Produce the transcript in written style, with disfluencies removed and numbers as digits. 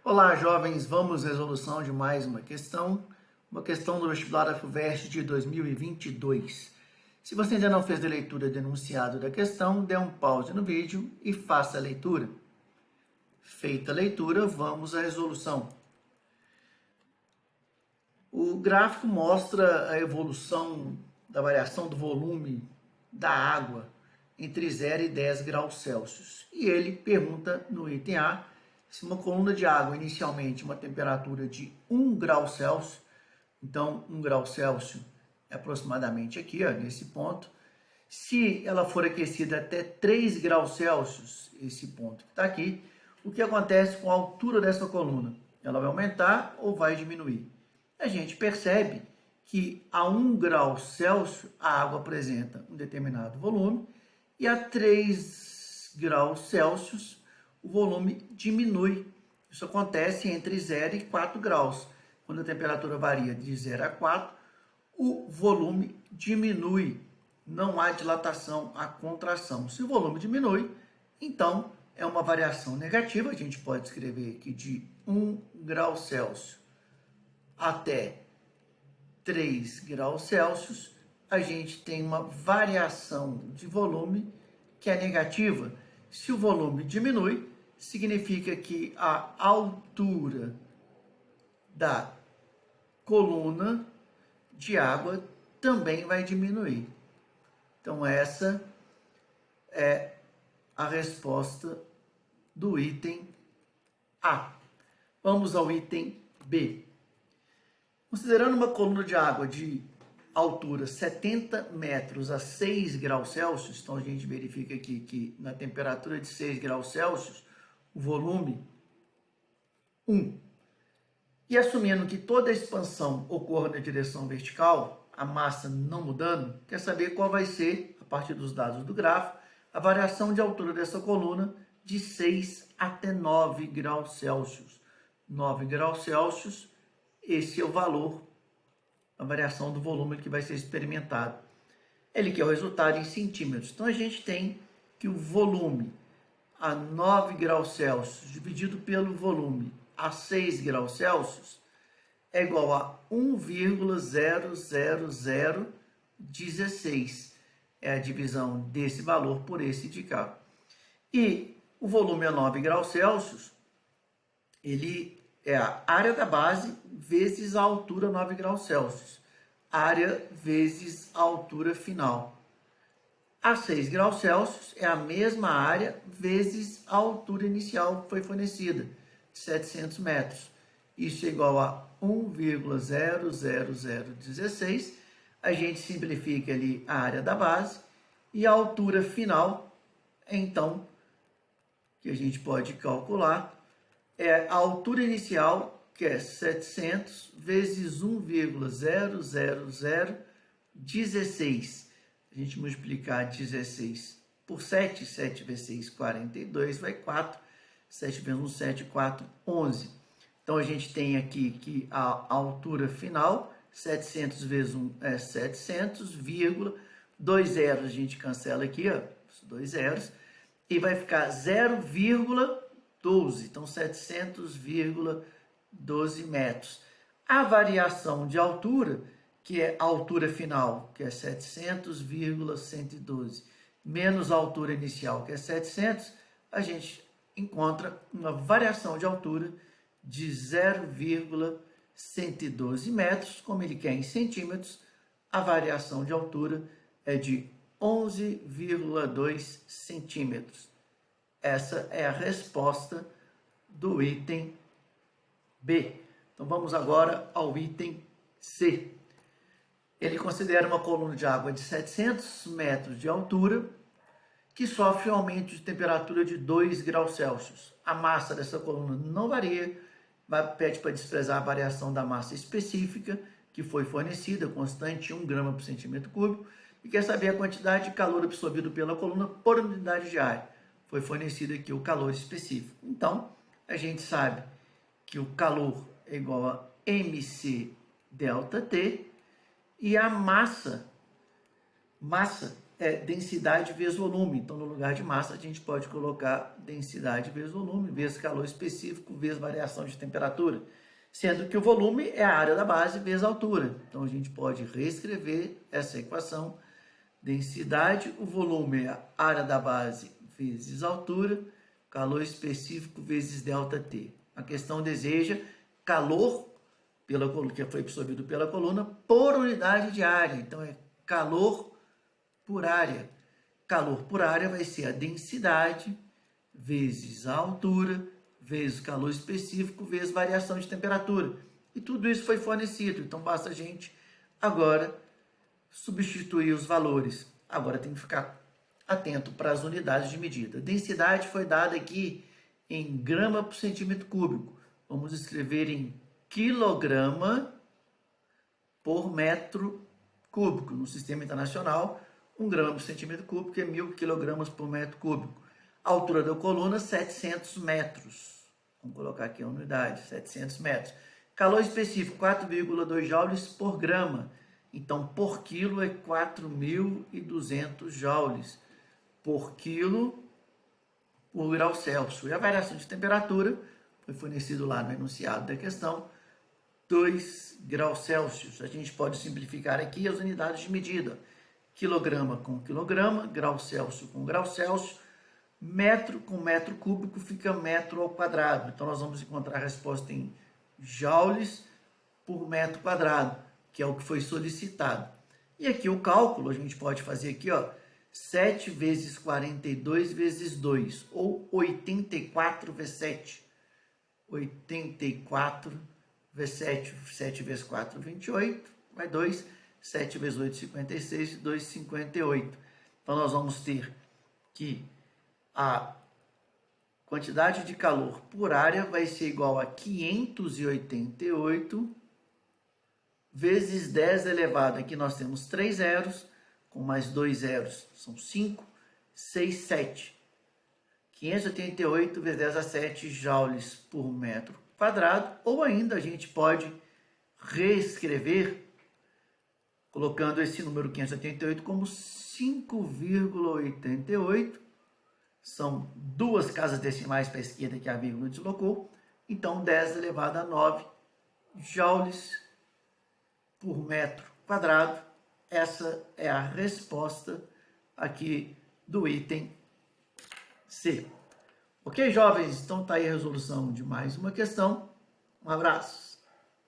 Olá, jovens, vamos à resolução de mais uma questão do vestibular da FUVEST de 2022. Se você ainda não fez a leitura do enunciado da questão, dê um pause no vídeo e faça a leitura. Feita a leitura, vamos à resolução. O gráfico mostra a evolução da variação do volume da água entre 0 e 10 graus Celsius. E ele pergunta no item A, se uma coluna de água inicialmente uma temperatura de 1 grau Celsius, então 1 grau Celsius é aproximadamente aqui, ó, nesse ponto, se ela for aquecida até 3 graus Celsius, esse ponto que está aqui, o que acontece com a altura dessa coluna? Ela vai aumentar ou vai diminuir? A gente percebe que a 1 grau Celsius a água apresenta um determinado volume e a 3 graus Celsius o volume diminui. Isso acontece entre 0 e 4 graus. Quando a temperatura varia de 0 a 4, o volume diminui. Não há dilatação, há contração. Se o volume diminui, então é uma variação negativa. A gente pode escrever aqui de 1 grau Celsius até 3 graus Celsius, a gente tem uma variação de volume que é negativa. Se o volume diminui, significa que a altura da coluna de água também vai diminuir. Então, essa é a resposta do item A. Vamos ao item B. Considerando uma coluna de água de altura 70 metros a 6 graus Celsius, então a gente verifica aqui que na temperatura de 6 graus Celsius, o volume 1. E assumindo que toda a expansão ocorra na direção vertical, a massa não mudando, quer saber qual vai ser, a partir dos dados do gráfico, a variação de altura dessa coluna de 6 até 9 graus Celsius. 9 graus Celsius, esse é o valor, a variação do volume que vai ser experimentado. Ele quer o resultado em centímetros. Então, a gente tem que o volume a 9 graus Celsius dividido pelo volume a 6 graus Celsius é igual a 1,00016. É a divisão desse valor por esse indicado. E o volume a 9 graus Celsius, ele é a área da base vezes a altura 9 graus Celsius. Área vezes a altura final. A 6 graus Celsius é a mesma área vezes a altura inicial que foi fornecida, de 700 metros. Isso é igual a 1,00016. A gente simplifica ali a área da base e a altura final, então, que a gente pode calcular, é a altura inicial, que é 700 vezes 1,00016. A gente multiplicar 16 por 7, 7 vezes 6, 42, vai 4. 7 vezes 1, 7, 4, 11. Então, a gente tem aqui que a altura final, 700 vezes 1 é 700, vírgula, 2 zeros a gente cancela aqui, ó, 2 zeros, e vai ficar 0,12. Então, 700,12 metros. A variação de altura, que é a altura final, que é 700,112, menos a altura inicial, que é 700, a gente encontra uma variação de altura de 0,112 metros. Como ele quer em centímetros, a variação de altura é de 11,2 centímetros. Essa é a resposta do item B. Então, vamos agora ao item C. Ele considera uma coluna de água de 700 metros de altura que sofre um aumento de temperatura de 2 graus Celsius. A massa dessa coluna não varia, pede para desprezar a variação da massa específica que foi fornecida, constante 1 grama por centímetro cúbico, e quer saber a quantidade de calor absorvido pela coluna por unidade de área. Foi fornecido aqui o calor específico. Então, a gente sabe que o calor é igual a mc delta T, e a massa é densidade vezes volume. Então, no lugar de massa, a gente pode colocar densidade vezes volume, vezes calor específico, vezes variação de temperatura. Sendo que o volume é a área da base vezes a altura. Então, a gente pode reescrever essa equação. Densidade, o volume é a área da base vezes a altura, calor específico vezes ΔT. A questão deseja calor que foi absorvido pela coluna por unidade de área. Então, é calor por área. Calor por área vai ser a densidade vezes a altura, vezes calor específico, vezes variação de temperatura. E tudo isso foi fornecido. Então, basta a gente agora substituir os valores. Agora tem que ficar atento para as unidades de medida. Densidade foi dada aqui em grama por centímetro cúbico. Vamos escrever em quilograma por metro cúbico. No sistema internacional, 1 grama por centímetro cúbico é 1.000 quilogramas por metro cúbico. A altura da coluna, 700 metros. Vamos colocar aqui a unidade, 700 metros. Calor específico, 4,2 joules por grama. Então, por quilo é 4.200 joules por quilo por grau Celsius. E a variação de temperatura foi fornecido lá no enunciado da questão, 2 graus Celsius. A gente pode simplificar aqui as unidades de medida. Quilograma com quilograma, grau Celsius com grau Celsius, metro com metro cúbico fica metro ao quadrado. Então, nós vamos encontrar a resposta em joules por metro quadrado, que é o que foi solicitado. E aqui o cálculo, a gente pode fazer aqui, ó, 7 vezes 42 vezes 2, ou 84 vezes 7. 84 vezes 7, 7 vezes 4, 28, vai 2, 7 vezes 8, 56, 2, 58. Então, nós vamos ter que a quantidade de calor por área vai ser igual a 588 vezes 10 elevado. Aqui nós temos 3 zeros, com mais 2 zeros, são 5, 6, 7. 588 vezes 10 a 7 joules por metro quadrado, ou ainda a gente pode reescrever colocando esse número 588 como 5,88. São 2 casas decimais para a esquerda que a vírgula deslocou. Então, 10 elevado a 9 joules por metro quadrado. Essa é a resposta aqui do item C. Ok, jovens? Então, está aí a resolução de mais uma questão. Um abraço.